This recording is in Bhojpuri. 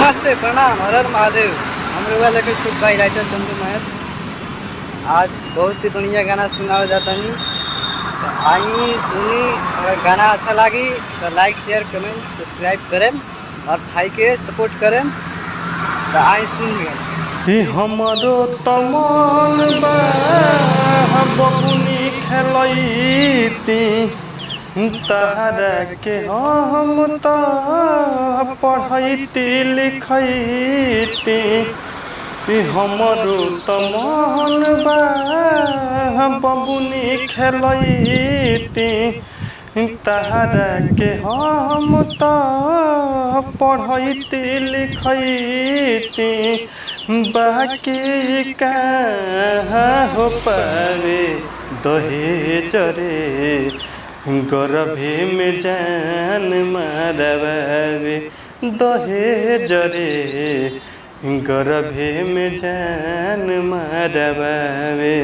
नमस्ते प्रणाम हर हर महादेव। हम लोग वाले के शुभ भाई राइटर चंदू महेश। आज बहुत ही बढ़िया गाना सुनाया जाता नहीं तो आई सुनी। अगर गाना अच्छा लगी तो लाइक शेयर कमेंट सब्सक्राइब करें और भाई के सपोर्ट करें तो आई सुन कि हमरो तमन बा बबुनी खेलैती तहरा के हम तो पढ़ैती लिखैती। हमरो तमन बा बबुनी खेलैती तहरा के हम तो पढ़ैती लिखैती। बाकी कहाँ हो पावे दहेज रे गर्भे में जान मारवावे। दहेज रे गर्भे में जान मारवावे।